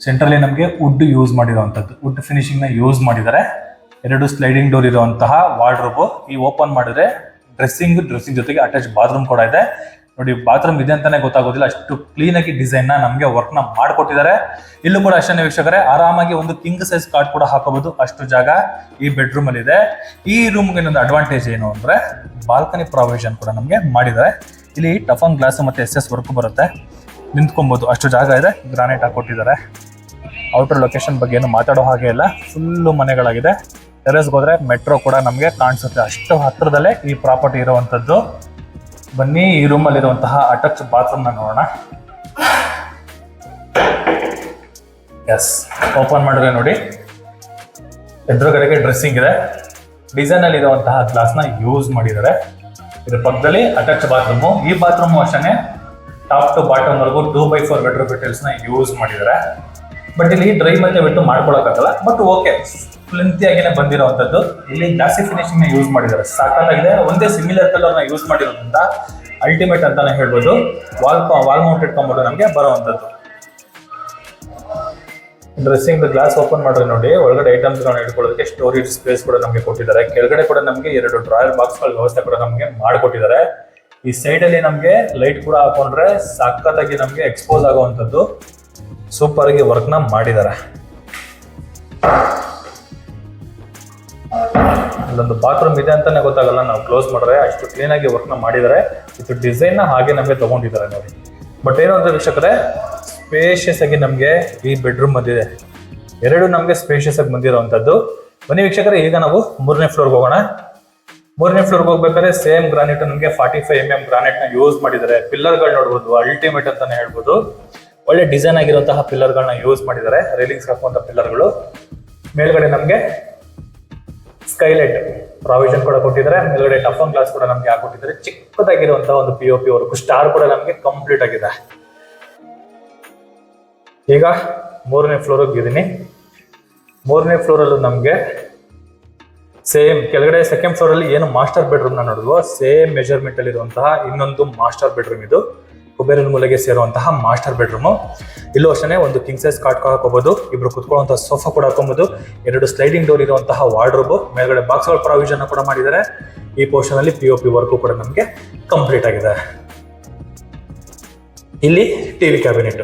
ಸೆಂಟ್ರಲ್ಲಿ ನಮಗೆ ವುಡ್ ಯೂಸ್ ಮಾಡಿರುವಂತದ್ದು. ವುಡ್ ಫಿನಿಶಿಂಗ್ ನ ಯೂಸ್ ಮಾಡಿದ್ದಾರೆ. 2 ಸ್ಲೈಡಿಂಗ್ ಡೋರ್ ಇರುವಂತಹ ವಾರ್ಡ್ರೋಬ್. ಈ ಓಪನ್ ಮಾಡಿದ್ರೆ ಡ್ರೆಸ್ಸಿಂಗ್ ಜೊತೆಗೆ ಅಟ್ಯಾಚ್ ಬಾತ್ರೂಮ್ ಕೂಡ ಇದೆ. ನೋಡಿ, ಬಾತ್ರೂಮ್ ಇದೆ ಅಂತಾನೆ ಗೊತ್ತಾಗೋದಿಲ್ಲ, ಅಷ್ಟು ಕ್ಲೀನ್ ಆಗಿ ಡಿಸೈನ್ ನ ನಮಗೆ ವರ್ಕ್ ನ ಮಾಡಿಕೊಟ್ಟಿದ್ದಾರೆ. ಇಲ್ಲೂ ಕೂಡ ಅಷ್ಟೇ ವೀಕ್ಷಕರೇ, ಆರಾಮಾಗಿ ಒಂದು ಕಿಂಗ್ ಸೈಜ್ ಕಾಟ್ ಕೂಡ ಹಾಕೋಬಹುದು. ಅಷ್ಟು ಜಾಗ ಈ ಬೆಡ್ರೂಮ್ ಅಲ್ಲಿ ಇದೆ. ಈ ರೂಮ್ಗೆ ಇನ್ನೊಂದು ಅಡ್ವಾಂಟೇಜ್ ಏನು ಅಂದ್ರೆ, ಬಾಲ್ಕನಿ ಪ್ರಾವಿಷನ್ ಕೂಡ ನಮಗೆ ಮಾಡಿದ್ದಾರೆ. ಇಲ್ಲಿ ಟಫನ್ ಗ್ಲಾಸ್ ಮತ್ತೆ SS ವರ್ಕ್ ಬರುತ್ತೆ. ನಿಂತ್ಕೊಬಹುದು, ಅಷ್ಟು ಜಾಗ ಇದೆ. ಗ್ರಾನೈಟ್ ಹಾಕೊಟ್ಟಿದ್ದಾರೆ. ಔಟರ್ ಲೊಕೇಶನ್ ಬಗ್ಗೆ ಏನು ಮಾತಾಡೋ ಹಾಗೆ ಇಲ್ಲ, ಫುಲ್ಲು ಮನೆಗಳಾಗಿದೆ. ಟೆರೆಸ್ಗೆ ಹೋದ್ರೆ ಮೆಟ್ರೋ ಕೂಡ ನಮಗೆ ಕಾಣಿಸುತ್ತೆ. ಅಷ್ಟು ಹತ್ರದಲ್ಲೇ ಈ ಪ್ರಾಪರ್ಟಿ ಇರುವಂತದ್ದು. ಬನ್ನಿ, ಈ ರೂಮ್ ಅಲ್ಲಿ ಇರುವಂತಹ ಅಟ್ಯಾಚ್ ಬಾತ್ರೂಮ್ ನ ನೋಡೋಣ. ಎಸ್, ಓಪನ್ ಮಾಡಿದ್ರೆ ನೋಡಿ, ಎದುರುಗಡೆಗೆ ಡ್ರೆಸ್ಸಿಂಗ್ ಇದೆ. ಡಿಸೈನ್ ಅಲ್ಲಿ ಇರುವಂತಹ ಗ್ಲಾಸ್ ನ ಯೂಸ್ ಮಾಡಿದ್ದಾರೆ. ಇದ್ರ ಪಕ್ಕದಲ್ಲಿ ಅಟ್ಯಾಚ್ ಬಾತ್ರೂಮ್. ಈ ಬಾತ್ರೂಮ್ ಅಷ್ಟೇ ಟಾಪ್ ಟು ಬಾಟಮ್ ವರೆಗೂ 2x4 ವೆಟ್ರೋಫಿಟರ್ಸ್ ನ ಯೂಸ್ ಮಾಡಿದ್ದಾರೆ. ಬಟ್ ಇಲ್ಲಿ ಡ್ರೈ ಮತ್ತೆ ವೆಟ್ಟು ಮಾಡ್ಕೊಳಕ್ಕಾಗಲ್ಲ. But okay, ಲೆಂತಿಯಾಗಿನೇ ಬಂದಿರುವಂತದ್ದು. ಇಲ್ಲಿ ಗ್ಲಾಸಿ ಫಿನಿಶಿಂಗ್ ನ ಯೂಸ್ ಮಾಡಿದ್ದಾರೆ. ಸಾಕಾಗಿದೆ. ಒಂದೇ ಸಿಮಿಲರ್ ಕಲರ್ ನ ಯೂಸ್ ಮಾಡಿರೋದ್ರಿಂದ ಅಲ್ಟಿಮೇಟ್ ಅಂತಾನೆ ಹೇಳ್ಬೋದು. ವಾಲ್ ಮೌಂಟೆಡ್ ಕಮೋಡ್ ನಮಗೆ ಬರುವಂತದ್ದು. ಡ್ರೆಸ್ಸಿಂಗ್ ಗ್ಲಾಸ್ ಓಪನ್ ಮಾಡ್ರೆ ನೋಡಿ, ಒಳಗಡೆ ಐಟಮ್ಸ್ ಗಳನ್ನ ಇಟ್ಕೊಳ್ಳೋದಕ್ಕೆ ಸ್ಟೋರೇಜ್ ಸ್ಪೇಸ್ ಕೂಡ ನಮಗೆ ಕೊಟ್ಟಿದ್ದಾರೆ. ಕೆಳಗಡೆ ಕೂಡ ನಮಗೆ 2 ಡ್ರಾಯರ್ ಬಾಕ್ಸ್ ಗಳ ವ್ಯವಸ್ಥೆ ಕೂಡ ನಮಗೆ ಮಾಡಿಕೊಟ್ಟಿದ್ದಾರೆ. ಈ ಸೈಡ್ ಅಲ್ಲಿ ನಮಗೆ ಲೈಟ್ ಕೂಡ ಹಾಕೊಂಡ್ರೆ ಸಖತ್ತಾಗಿ ನಮಗೆ ಎಕ್ಸ್ಪೋಸ್ ಆಗುವಂತದ್ದು. ಸೂಪರ್ ಆಗಿ ವರ್ಕ್ ನ ಮಾಡಿದ್ದಾರೆ. ಅಲ್ಲೊಂದು ಬಾತ್ರೂಮ್ ಇದೆ ಅಂತಾನೆ ಗೊತ್ತಾಗಲ್ಲ ನಾವು ಕ್ಲೋಸ್ ಮಾಡಿದ್ರೆ, ಅಷ್ಟು ಕ್ಲೀನ್ ಆಗಿ ವರ್ಕ್ ನ ಮಾಡಿದ್ದಾರೆ. ಇದು ಡಿಸೈನ್ ನ ಹಾಗೆ ನಮಗೆ ತಗೊಂಡಿದ್ದಾರೆ ನೋಡಿ. ಬಟ್ ಏನು ಅಂದ್ರೆ ವೀಕ್ಷಕರೇ, ಸ್ಪೇಷಿಯಸ್ ಆಗಿ ನಮಗೆ ಈ ಬೆಡ್ರೂಮ್ ಬಂದಿದೆ. 2 ನಮಗೆ ಸ್ಪೇಷಿಯಸ್ ಆಗಿ ಬಂದಿರುವಂತದ್ದು. ಬನ್ನಿ ವೀಕ್ಷಕರೇ, ಈಗ ನಾವು 3ನೇ ಫ್ಲೋರ್ಗೆ ಹೋಗೋಣ. 3ನೇ ಫ್ಲೋರ್ಗೆ ಹೋಗ್ಬೇಕಾದ್ರೆ ಸೇಮ್ ಗ್ರಾನೈಟ್ ನಮಗೆ 45mm ಗ್ರಾನೈಟ್ ನ ಯೂಸ್ ಮಾಡಿದ್ದಾರೆ. ಪಿಲ್ಲರ್ ಗಳು ನೋಡಬಹುದು, ಅಲ್ಟಿಮೇಟ್ ಅಂತಾನೆ ಹೇಳ್ಬೋದು. ಒಳ್ಳೆ ಡಿಸೈನ್ ಆಗಿರುವಂತಹ ಪಿಲ್ಲರ್ ಗಳನ್ನ ಯೂಸ್ ಮಾಡಿದ್ದಾರೆ. ರೈಲಿಂಗ್ಸ್ ಹಾಕುವಂತ ಪಿಲ್ಲರ್ಗಳು. ಮೇಲ್ಗಡೆ ನಮಗೆ ಸ್ಕೈಲೈಟ್ ಪ್ರಾವಿಷನ್ ಕೂಡ ಕೊಟ್ಟಿದ್ದಾರೆ. ಮೇಲ್ಗಡೆ ಟಫನ್ ಗ್ಲಾಸ್ ಕೂಡ ನಮ್ಗೆ ಹಾಕೊಟ್ಟಿದ್ದಾರೆ. ಚಿಕ್ಕದಾಗಿರುವಂತಹ ಒಂದು POP ವರ್ಕ್, ಸ್ಟಾರ್ ಕೂಡ ನಮ್ಗೆ ಕಂಪ್ಲೀಟ್ ಆಗಿದೆ. ಈಗ 3ನೇ ಫ್ಲೋರ್ ಇದ್ದೀನಿ. 3ನೇ ಫ್ಲೋರ್ ಅಲ್ಲೂ ನಮ್ಗೆ ಸೇಮ್ ಕೆಳಗಡೆ ಸೆಕೆಂಡ್ ಫ್ಲೋರ್ ಅಲ್ಲಿ ಏನು ಮಾಸ್ಟರ್ ಬೆಡ್ರೂಮ್ ನ ನೋಡಿದ್ವೋ ಸೇಮ್ ಮೆಜರ್ಮೆಂಟ್ ಅಲ್ಲಿ ಇರುವಂತಹ ಇನ್ನೊಂದು ಮಾಸ್ಟರ್ ಬೆಡ್ರೂಮ್. ಇದು ಕುಬೇರನ ಮೂಲೆಗೆ ಸೇರುವಂತಹ ಮಾಸ್ಟರ್ ಬೆಡ್ರೂಮ್. ಇಲ್ಲೂ ಅಷ್ಟೇ ಒಂದು ಕಿಂಗ್ ಸೈಜ್ ಕಾಟ್ ಹಾಕೋಬಹುದು, ಇಬ್ರು ಕುತ್ಕೊಳ್ಳುವಂತಹ ಸೋಫಾ ಕೂಡ ಹಾಕೋಬಹುದು, 2 ಸ್ಲೈಡಿಂಗ್ ಡೋರ್ ಇರುವಂತಹ ವಾರ್ಡ್ರೋಬ್, ಮೇಲ್ಗಡೆ ಬಾಕ್ಸ್ ಗಳ ಪ್ರಾವಿಷನ್ ಕೂಡ ಮಾಡಿದ್ದಾರೆ. ಈ ಪೋರ್ಷನ್ ಅಲ್ಲಿ POP ವರ್ಕ್ ಕೂಡ ನಮಗೆ ಕಂಪ್ಲೀಟ್ ಆಗಿದೆ. ಇಲ್ಲಿ ಟಿವಿ ಕ್ಯಾಬಿನೆಟ್,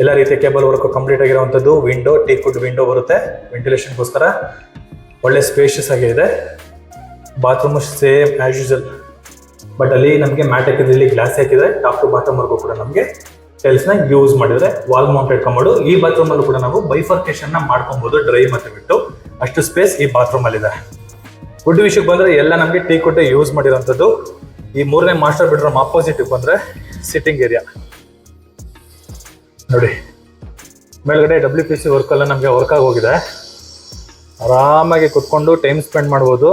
ಎಲ್ಲ ರೀತಿಯ ಕೇಬಲ್ ವರ್ಕ್ ಕಂಪ್ಲೀಟ್ ಆಗಿರುವಂತದ್ದು. ವಿಂಡೋ, ಟೀಕ್ವುಡ್ ವಿಂಡೋ ಬರುತ್ತೆ ವೆಂಟಿಲೇಷನ್ಗೋಸ್ಕರ. ಒಳ್ಳೆ ಸ್ಪೇಷಿಯಸ್ ಆಗಿದೆ. Bathroom same as usual, but ಅಲ್ಲಿ ನಮಗೆ ಮ್ಯಾಟ್ ಹಾಕಿದ್ರೆ, ಇಲ್ಲಿ ಗ್ಲಾಸ್ ಹಾಕಿದ್ರೆ, ಟಾಪ್ ಟು ಬಾಟಮ್ ವರ್ಗೂ ಕೂಡ ನಮಗೆ ಟೈಲ್ಸ್ ನ ಯೂಸ್ ಮಾಡಿದ್ರೆ. Wall mounted commode. ಈ ಬಾತ್ರೂಮ್ ಅಲ್ಲೂ ಕೂಡ ನಾವು ಬೈಫರ್ಕೇಶನ್ ನ ಮಾಡ್ಕೊಬಹುದು, ಡ್ರೈ ಮತ್ತೆ ಬಿಟ್ಟು. ಅಷ್ಟು ಸ್ಪೇಸ್ ಈ ಬಾತ್ರೂಮ್ ಅಲ್ಲಿ ಇದೆ. ವುಡ್ ವಿಷಯಕ್ಕೆ ಬಂದ್ರೆ ಎಲ್ಲ ನಮಗೆ ಟೀಕ್ವುಡ್ ಯೂಸ್ ಮಾಡಿರುವಂತದ್ದು. ಈ 3ನೇ ಮಾಸ್ಟರ್ ಬೆಡ್ರೂಮ್ ಆಪೋಸಿಟ್ ಬಂದ್ರೆ ಸಿಟ್ಟಿಂಗ್ ಏರಿಯಾ ನೋಡಿ. ಮೇಲ್ಗಡೆ WPC ವರ್ಕ್ ಎಲ್ಲ ನಮಗೆ ವರ್ಕ್ ಆಗಿ ಹೋಗಿದೆ. ಆರಾಮಾಗಿ ಕುತ್ಕೊಂಡು ಟೈಮ್ ಸ್ಪೆಂಡ್ ಮಾಡ್ಬೋದು.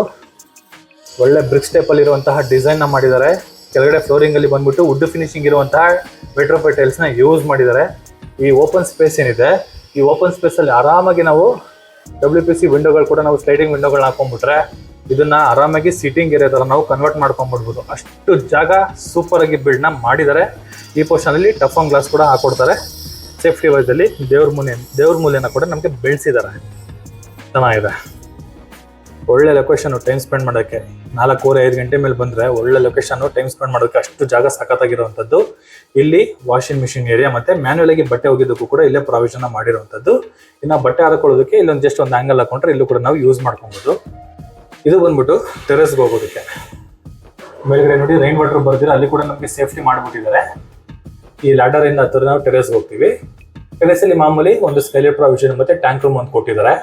ಒಳ್ಳೆ ಬ್ರಿಕ್ಸ್ ಟೈಪ್ ಅಲ್ಲಿ ಇರುವಂತಹ ಡಿಸೈನ್ ನ ಮಾಡಿದ್ದಾರೆ. ಕೆಳಗಡೆ ಫ್ಲೋರಿಂಗ್ ಅಲ್ಲಿ ಬಂದ್ಬಿಟ್ಟು ವುಡ್ ಫಿನಿಶಿಂಗ್ ಇರುವಂತಹ ವೆಟ್ರೋಫೈ ಟೈಲ್ಸ್ ನ ಯೂಸ್ ಮಾಡಿದ್ದಾರೆ. ಈ ಓಪನ್ ಸ್ಪೇಸ್ ಏನಿದೆ, ಈ ಓಪನ್ ಸ್ಪೇಸ್ ಅಲ್ಲಿ ಆರಾಮಾಗಿ ನಾವು WPC ವಿಂಡೋಗಳು ಕೂಡ ನಾವು ಸ್ಲೈಡಿಂಗ್ ವಿಂಡೋಗಳನ್ನ ಹಾಕೊಂಡ್ಬಿಟ್ರೆ ಇದನ್ನ ಆರಾಮಾಗಿ ಸಿಟ್ಟಿಂಗ್ ಏರಿಯಾ ತರ ನಾವು ಕನ್ವರ್ಟ್ ಮಾಡ್ಕೊಂಡ್ಬಿಡ್ಬೋದು. ಅಷ್ಟು ಜಾಗ ಸೂಪರ್ ಆಗಿ ಬಿಲ್ಡ್ ನ ಮಾಡಿದ್ದಾರೆ. ಈ ಪೋರ್ಷನ್ ಅಲ್ಲಿ ಟಫನ್ ಗ್ಲಾಸ್ ಕೂಡ ಹಾಕೊಡ್ತಾರೆ. ಸೇಫ್ಟಿ ವೈಸ್ ಅಲ್ಲಿ ದೇವ್ರ ಮೂಲೆನ ಕೂಡ ನಮಗೆ ಬೆಳೆಸಿದ್ದಾರೆ. ಚೆನ್ನಾಗಿದೆ. ಒಳ್ಳೆ ಲೊಕೇಶನ್ ಟೈಮ್ ಸ್ಪೆಂಡ್ ಮಾಡೋಕ್ಕೆ. 4-5 ಗಂಟೆ ಮೇಲೆ ಬಂದ್ರೆ ಒಳ್ಳೆ ಲೊಕೇಶನ್ ಟೈಮ್ ಸ್ಪೆಂಡ್ ಮಾಡೋಕ್ಕೆ. ಅಷ್ಟು ಜಾಗ ಸಖತ್ತಾಗಿರುವಂಥದ್ದು. ಇಲ್ಲಿ ವಾಷಿಂಗ್ ಮಿಷಿನ್ ಏರಿಯಾ ಮತ್ತೆ ಮ್ಯಾನ್ಯುಯಲ್ ಆಗಿ ಬಟ್ಟೆ ಒಗೆಯೋದಕ್ಕೂ ಕೂಡ ಇಲ್ಲೇ ಪ್ರಾವಿಷನ್ ಮಾಡಿರುವಂಥದ್ದು. ಇನ್ನು ಬಟ್ಟೆ ಹಾಕೊಳ್ಳೋದಕ್ಕೆ ಇಲ್ಲೊಂದು ಜಸ್ಟ್ ಒಂದು ಆಂಗಲ್ ಹಾಕೊಂಡ್ರೆ ಇಲ್ಲೂ ಕೂಡ ನಾವು ಯೂಸ್ ಮಾಡ್ಕೊಬೋದು. ಇದು ಬಂದ್ಬಿಟ್ಟು ಟೆರೆಸ್ಗೆ ಹೋಗೋದಕ್ಕೆ. ಮೇಲ್ಗಡೆ ನೋಡಿ ರೈನ್ ವಾಟರ್ ಬರ್ದಿರ, ಅಲ್ಲಿ ಕೂಡ ನಮಗೆ ಸೇಫ್ಟಿ ಮಾಡಿಬಿಟ್ಟಿದ್ದಾರೆ. ಈ ಲ್ಯಾಡರ್ ಇಂದ ಹತ್ತಿರ ನಾವು ಟೆರೆಸ್ಗೆ ಹೋಗ್ತೀವಿ. ಟೆರೆಸ್ ಅಲ್ಲಿ ಮಾಮೂಲಿ ಒಂದು ಸ್ಕೈಲೈಟ್ ಪ್ರಾವಿಷನ್ ಮತ್ತೆ ಟ್ಯಾಂಕ್ ರೂಮ್ ಅಂತ ಕೊಟ್ಟಿದ್ದಾರೆ.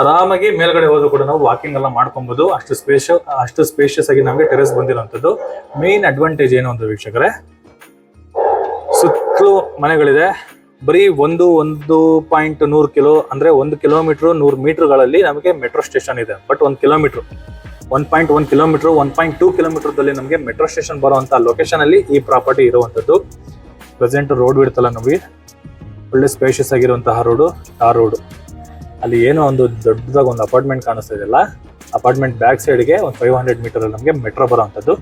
ಆರಾಮಾಗಿ ಮೇಲ್ಗಡೆ ಹೋದ್ರು ಕೂಡ ನಾವು ವಾಕಿಂಗ್ ಎಲ್ಲ ಮಾಡ್ಕೊಬಹುದು. ಅಷ್ಟು ಸ್ಪೇಷಿಯಸ್ ಆಗಿ ನಮಗೆ ಟೆರೆಸ್ ಬಂದಿರುವಂತದ್ದು. ಮೇನ್ ಅಡ್ವಾಂಟೇಜ್ ಏನು ಅಂತ ವೀಕ್ಷಕರೇ, ಸುತ್ತಲೂ ಮನೆಗಳಿದೆ. ಬರೀ 1.100 ಕಿಲೋ ಅಂದ್ರೆ 1 ಕಿಲೋಮೀಟರ್ 100 ಮೀಟರ್ಗಳಲ್ಲಿ ನಮಗೆ ಮೆಟ್ರೋ ಸ್ಟೇಷನ್ ಇದೆ. ಬಟ್ 1 ಕಿಲೋಮೀಟರ್ 1.1 ಕಿಲೋಮೀಟರ್ 1.2 ಕಿಲೋಮೀಟರ್ದಲ್ಲಿ ನಮಗೆ ಮೆಟ್ರೋ ಸ್ಟೇಷನ್ ಬರುವಂತ ಲೊಕೇಶನ್ ಅಲ್ಲಿ ಈ ಪ್ರಾಪರ್ಟಿ ಇರುವಂತದ್ದು. ಪ್ರೆಸೆಂಟ್ ರೋಡ್ ಬಿಡ್ತಲ್ಲ ನಮಗೆ, ಒಳ್ಳೆ ಸ್ಪೇಷಿಯಸ್ ಆಗಿರುವಂತಹ ರೋಡು. ಅಲ್ಲಿ ಏನೋ ಒಂದು ದೊಡ್ಡದಾಗ ಒಂದು ಅಪಾರ್ಟ್ಮೆಂಟ್ ಕಾಣಿಸ್ತಾ ಇದೆಯಲ್ಲ, ಅಪಾರ್ಟ್ಮೆಂಟ್ ಬ್ಯಾಕ್ ಸೈಡ್ಗೆ ಒಂದು 500 ಮೀಟರ್ ಅಲ್ಲಿ ನಮಗೆ ಮೆಟ್ರೋ ಬರುವಂಥದ್ದು.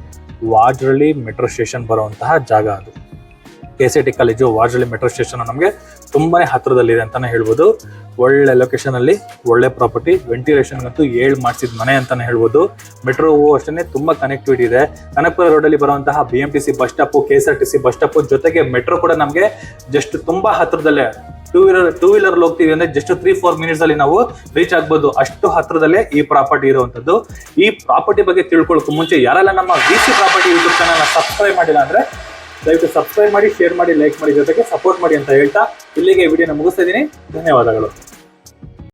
ವಾಜ್ರಳ್ಳಿ ಮೆಟ್ರೋ ಸ್ಟೇಷನ್ ಬರುವಂತಹ ಜಾಗ ಅದು. KCT ಕಾಲೇಜು ವಾಜ್ರಳ್ಳಿ ಮೆಟ್ರೋ ಸ್ಟೇಷನ್ ನಮಗೆ ತುಂಬಾನೇ ಹತ್ರದಲ್ಲಿದೆ ಅಂತಾನೆ ಹೇಳ್ಬೋದು. ಒಳ್ಳೆ ಲೊಕೇಶನ್ ಅಲ್ಲಿ ಒಳ್ಳೆ ಪ್ರಾಪರ್ಟಿ. ವೆಂಟಿಲೇಷನ್ ಅಂತೂ 7 ಮಾಡಿಸಿದ ಮನೆ ಅಂತಾನೆ ಹೇಳ್ಬೋದು. ಮೆಟ್ರೋ ಅಷ್ಟೇ ತುಂಬಾ ಕನೆಕ್ಟಿವಿಟಿ ಇದೆ. ಕನಕಪುರ ರೋಡ್ ಅಲ್ಲಿ ಬರುವಂತಹ BMTC bus stop, KSRTC bus stop ಜೊತೆಗೆ ಮೆಟ್ರೋ ಕೂಡ ನಮಗೆ ಜಸ್ಟ್ ತುಂಬಾ ಹತ್ರದಲ್ಲೇ. ಟೂ ವೀಲರ್ ಹೋಗ್ತೀವಿ ಅಂದ್ರೆ ಜಸ್ಟ್ 3-4 ಮಿನಿಟ್ಸ್ ಅಲ್ಲಿ ನಾವು ರೀಚ್ ಆಗ್ಬೋದು. ಅಷ್ಟು ಹತ್ರದಲ್ಲೇ ಈ ಪ್ರಾಪರ್ಟಿ ಇರುವಂತದ್ದು. ಈ ಪ್ರಾಪರ್ಟಿ ಬಗ್ಗೆ ತಿಳ್ಕೊಳ್ಳೋಕೆ ಮುಂಚೆ ಯಾರೆಲ್ಲ ನಮ್ಮ VC property YouTube channel subscribe ಮಾಡಿಲ್ಲ ಅಂದ್ರೆ ದಯವಿಟ್ಟು ಸಬ್ಸ್ಕ್ರೈಬ್ ಮಾಡಿ, ಶೇರ್ ಮಾಡಿ, ಲೈಕ್ ಮಾಡಿ, ಜೊತೆಗೆ ಸಪೋರ್ಟ್ ಮಾಡಿ ಅಂತ ಹೇಳ್ತಾ ಇಲ್ಲಿಗೆ ವಿಡಿಯೋನ ಮುಗಿಸ್ತಾ ಇದ್ದೀನಿ. ಧನ್ಯವಾದಗಳು.